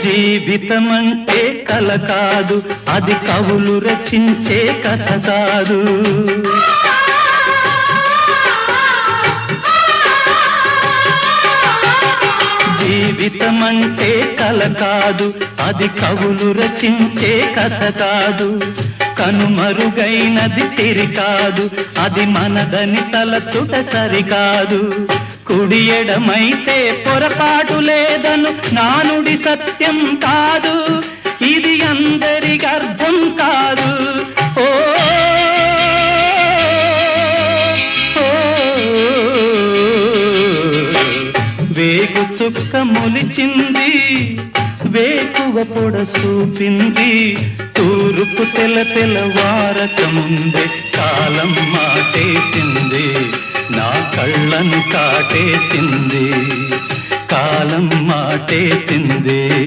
జీవితమంటే కల కాదు, అది కవులు రచించే కథ కాదు. జీవితమంటే కల కాదు, అది కవులు రచించే కథ కాదు. కనుమరుగైనది సిరి కాదు, అది మనదని తలచుట సరికాదు. కుడి ఎడమైతే పొరపాటు లేదను నానుడి సత్యం కాదు, ఇది అందరికి అర్థం కాదు. ఓ వేగు చుక్క మొలిచింది, వేకువ పొడ చూపింది, తూర్పు తెల్లవారక ముందే కాలం మాటేసింది, నా కళ్ళను కాటేసింది, కాలం మాటేసింది.